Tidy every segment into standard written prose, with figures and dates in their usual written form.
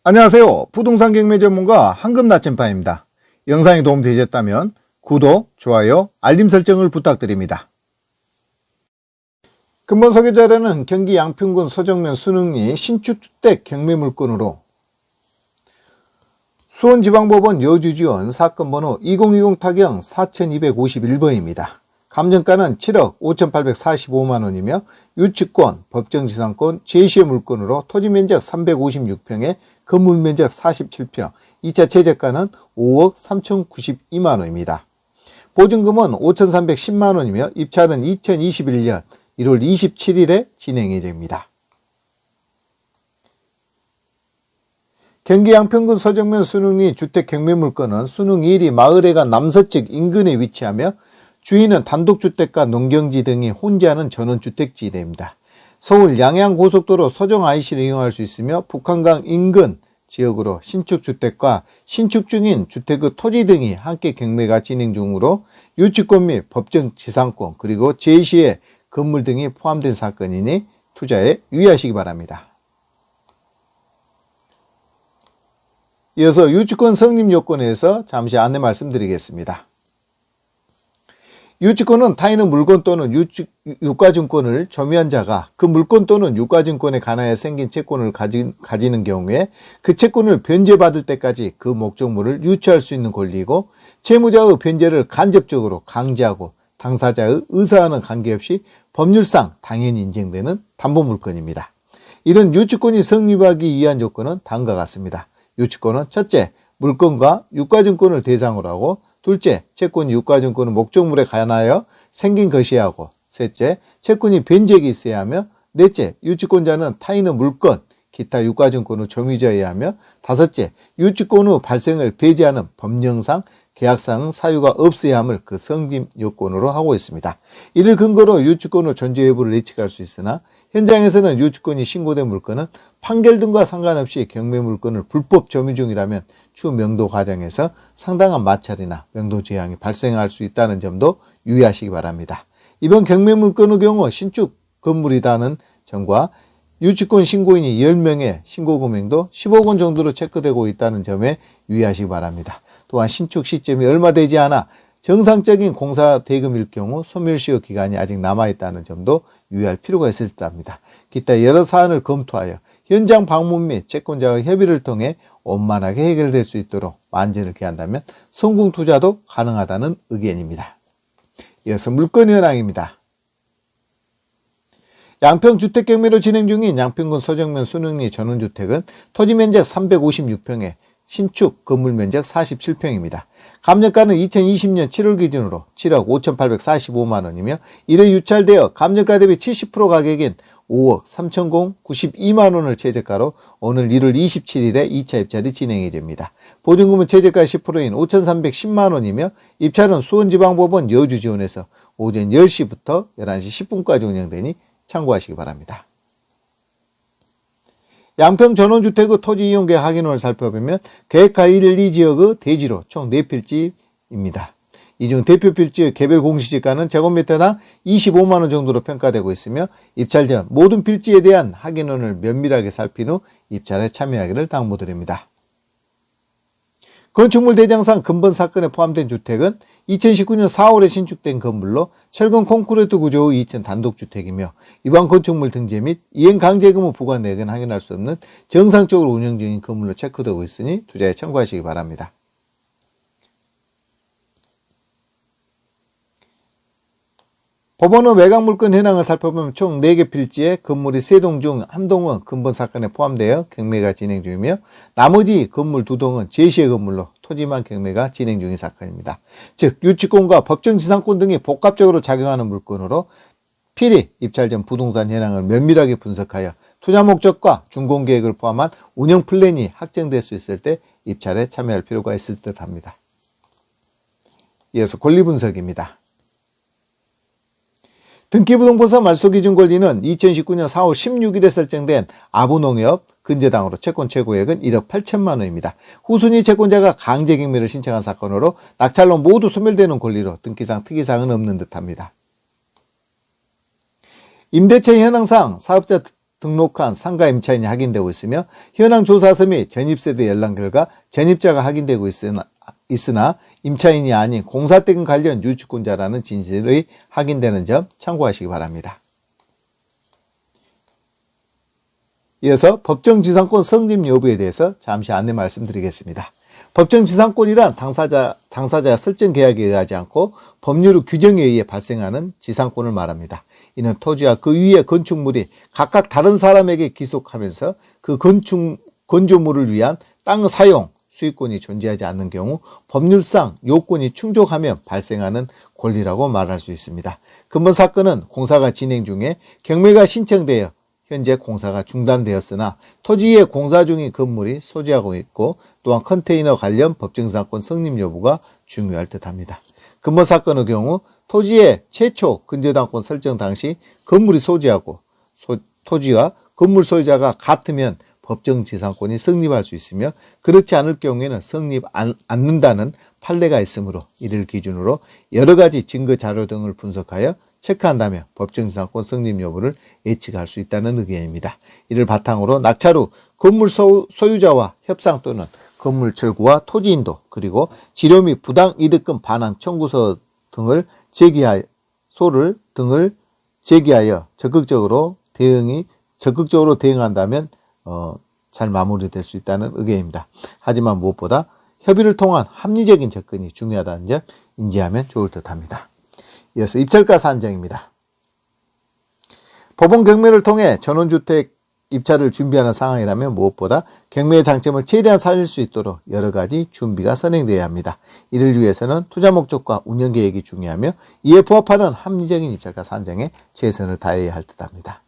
안녕하세요. 부동산 경매 전문가 황금나침반입니다. 영상이 도움되셨다면 구독, 좋아요, 알림 설정을 부탁드립니다. 근본 소개 자료는 경기 양평군 서정면 순흥리 신축주택 경매 물건으로 수원지방법원 여주지원 사건 번호 2020 타경 4251번입니다. 감정가는 7억 5,845만원이며 유치권, 법정지상권, 제시의 물건으로 토지면적 356평에 건물면적 47평, 2차 최저가는 5억 3,092만원입니다. 보증금은 5,310만원이며 입찰은 2021년 1월 27일에 진행 예정입니다. 경기 양평군 서정면 순흥리 주택 경매 물건은 순흥 1위 마을회가 남서측 인근에 위치하며 주인은 단독주택과 농경지 등이 혼재하는 전원주택지대입니다. 서울 양양고속도로 서정 IC를 이용할 수 있으며 북한강 인근 지역으로 신축주택과 신축 중인 주택의 토지 등이 함께 경매가 진행 중으로 유치권 및 법정지상권 그리고 제시의 건물 등이 포함된 사건이니 투자에 유의하시기 바랍니다. 이어서 유치권 성립 요건에서 잠시 안내 말씀드리겠습니다. 유치권은 타인의 물건 또는 유가증권을 점유한 자가 그 물건 또는 유가증권에 관하여 생긴 채권을 가지는 경우에 그 채권을 변제받을 때까지 그 목적물을 유치할 수 있는 권리이고 채무자의 변제를 간접적으로 강제하고 당사자의 의사와는 관계없이 법률상 당연히 인정되는 담보물건입니다. 이런 유치권이 성립하기 위한 요건은 다음과 같습니다. 유치권은 첫째, 물건과 유가증권을 대상으로 하고 둘째, 채권이 유가증권의 목적물에 관하여 생긴 것이어야 하고 셋째, 채권이 변제액이 있어야 하며 넷째, 유치권자는 타인의 물건, 기타 유가증권의 점유자여야 하며 다섯째, 유치권의 발생을 배제하는 법령상, 계약상 사유가 없어야 함을 그 성립 요건으로 하고 있습니다. 이를 근거로 유치권의 존재 여부를 예측할 수 있으나 현장에서는 유치권이 신고된 물건은 판결 등과 상관없이 경매 물건을 불법 점유 중이라면 추후 명도 과정에서 상당한 마찰이나 명도 제한이 발생할 수 있다는 점도 유의하시기 바랍니다. 이번 경매 물건의 경우 신축 건물이라는 점과 유치권 신고인이 10명의 신고 금액도 10억 원 정도로 체크되고 있다는 점에 유의하시기 바랍니다. 또한 신축 시점이 얼마 되지 않아 정상적인 공사 대금일 경우 소멸시효 기간이 아직 남아있다는 점도 유의할 필요가 있을 듯 합니다. 기타 여러 사안을 검토하여 현장 방문 및 채권자의 협의를 통해 원만하게 해결될 수 있도록 만전을 기한다면 성공 투자도 가능하다는 의견입니다. 이어서 물건 현황입니다. 양평 주택경매로 진행 중인 양평군 서정면 순흥리 전원주택은 토지면적 356평에 신축 건물면적 47평입니다. 감정가는 2020년 7월 기준으로 7억 5,845만원이며 이래 유찰되어 감정가 대비 70% 가격인 5억 3,092만원을 최저가로 오늘 1월 27일에 2차 입찰이 진행 예정입니다. 보증금은 최저가 10%인 5,310만원이며 입찰은 수원지방법원 여주지원에서 오전 10시부터 11시 10분까지 운영되니 참고하시기 바랍니다. 양평 전원주택의 토지 이용 계획 확인원을 살펴보면 계획가 1, 2 지역의 대지로 총 4필지입니다. 이 중 대표 필지의 개별 공시지가는 제곱미터당 25만원 정도로 평가되고 있으며 입찰 전 모든 필지에 대한 확인원을 면밀하게 살핀 후 입찰에 참여하기를 당부드립니다. 건축물 대장상 근본 사건에 포함된 주택은 2019년 4월에 신축된 건물로 철근 콘크리트 구조의 2층 단독주택이며 이번 건축물 등재 및 이행 강제금의 부과 내역은 확인할 수 없는 정상적으로 운영 중인 건물로 체크되고 있으니 투자에 참고하시기 바랍니다. 법원의 매각물건 현황을 살펴보면 총 4개 필지에 건물이 3동 중 1동은 근본 사건에 포함되어 경매가 진행 중이며 나머지 건물 2동은 제시의 건물로 토지만 경매가 진행 중인 사건입니다. 즉 유치권과 법정지상권 등이 복합적으로 작용하는 물건으로 필히 입찰 전 부동산 현황을 면밀하게 분석하여 투자 목적과 준공계획을 포함한 운영 플랜이 확정될 수 있을 때 입찰에 참여할 필요가 있을 듯 합니다. 이어서 권리 분석입니다. 등기부등본사 말소기준 권리는 2019년 4월 16일에 설정된 아부농협 근저당으로 채권 최고액은 1억 8천만원입니다. 후순위 채권자가 강제경매를 신청한 사건으로 낙찰로 모두 소멸되는 권리로 등기상 특이사항은 없는 듯합니다. 임대차 현황상 사업자 등록한 상가 임차인이 확인되고 있으며 현황 조사서 및 전입세대 연락 결과 전입자가 확인되고 있으나 임차인이 아닌 공사대금 관련 유치권자라는 진실이 확인되는 점 참고하시기 바랍니다. 이어서 법정지상권 성립 여부에 대해서 잠시 안내 말씀드리겠습니다. 법정지상권이란 당사자 설정 계약에 의하지 않고 법률 규정에 의해 발생하는 지상권을 말합니다. 이는 토지와 그 위의 건축물이 각각 다른 사람에게 귀속하면서 그 건조물을 위한 땅 사용, 수익권이 존재하지 않는 경우 법률상 요건이 충족하면 발생하는 권리라고 말할 수 있습니다. 근본 사건은 공사가 진행 중에 경매가 신청되어 현재 공사가 중단되었으나 토지에 공사 중인 건물이 소지하고 있고 또한 컨테이너 관련 법정지상권 성립 여부가 중요할 듯합니다. 근본 사건의 경우 토지의 최초 근저당권 설정 당시 건물이 소지하고 토지와 건물 소유자가 같으면 법정지상권이 성립할 수 있으며 그렇지 않을 경우에는 성립 않는다는 판례가 있으므로 이를 기준으로 여러 가지 증거 자료 등을 분석하여 체크한다면 법정지상권 성립 여부를 예측할 수 있다는 의견입니다. 이를 바탕으로 낙찰 후 건물 소유자와 협상 또는 건물 철거와 토지 인도 그리고 지료 및 부당 이득금 반환 청구서 등을 제기하여 적극적으로 대응한다면 잘 마무리될 수 있다는 의견입니다. 하지만 무엇보다 협의를 통한 합리적인 접근이 중요하다는 점 인지하면 좋을 듯합니다. 이어서 입찰가 산정입니다. 법원 경매를 통해 전원주택 입찰을 준비하는 상황이라면 무엇보다 경매의 장점을 최대한 살릴 수 있도록 여러 가지 준비가 선행되어야 합니다. 이를 위해서는 투자 목적과 운영 계획이 중요하며 이에 부합하는 합리적인 입찰가 산정에 최선을 다해야 할 듯합니다.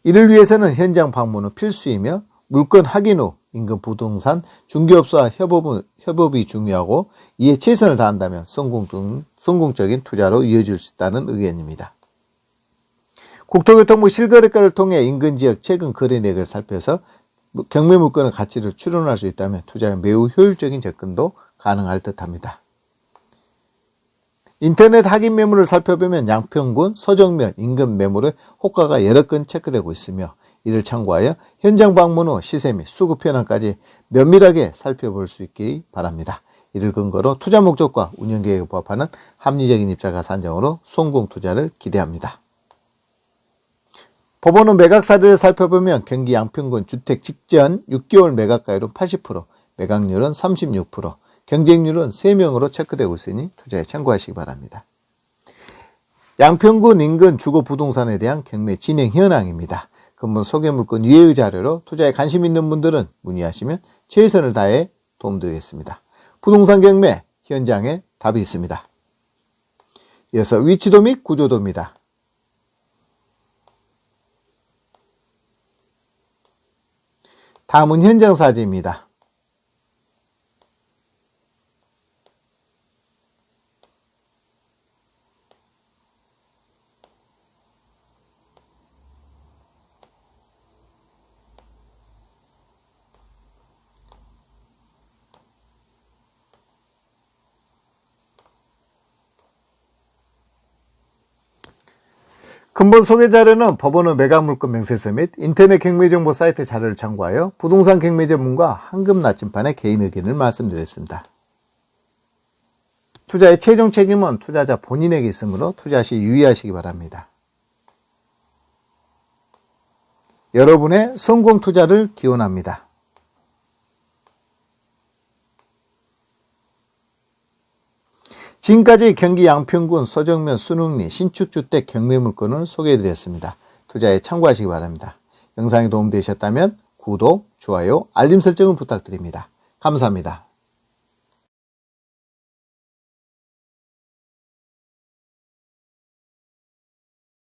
이를 위해서는 현장 방문은 필수이며 물건 확인 후 인근 부동산 중개업소와 협업이 중요하고 이에 최선을 다한다면 성공적인 투자로 이어질 수 있다는 의견입니다. 국토교통부 실거래가를 통해 인근 지역 최근 거래 내역을 살펴서 경매 물건의 가치를 추론할 수 있다면 투자에 매우 효율적인 접근도 가능할 듯합니다. 인터넷 확인 매물을 살펴보면 양평군, 서정면, 인근 매물의 호가가 여러 건 체크되고 있으며 이를 참고하여 현장 방문 후 시세 및 수급 현황까지 면밀하게 살펴볼 수 있기 바랍니다. 이를 근거로 투자 목적과 운영 계획에 부합하는 합리적인 입찰가 산정으로 성공 투자를 기대합니다. 법원은 매각 사례를 살펴보면 경기 양평군 주택 직전 6개월 매각가율은 80%, 매각률은 36%, 경쟁률은 3명으로 체크되고 있으니 투자에 참고하시기 바랍니다. 양평군 인근 주거 부동산에 대한 경매 진행 현황입니다. 근본 소개물건 이외의 자료로 투자에 관심 있는 분들은 문의하시면 최선을 다해 도움드리겠습니다. 부동산 경매 현장에 답이 있습니다. 이어서 위치도 및 구조도입니다. 다음은 현장 사진입니다. 근본 소개 자료는 법원의 매각물건 명세서 및 인터넷 경매정보 사이트 자료를 참고하여 부동산 경매 전문가 황금 나침판의 개인 의견을 말씀드렸습니다. 투자의 최종 책임은 투자자 본인에게 있으므로 투자 시 유의하시기 바랍니다. 여러분의 성공 투자를 기원합니다. 지금까지 경기 양평군 서정면 순흥리 신축주택 경매물건을 소개해드렸습니다. 투자에 참고하시기 바랍니다. 영상이 도움되셨다면 구독, 좋아요, 알림 설정을 부탁드립니다. 감사합니다.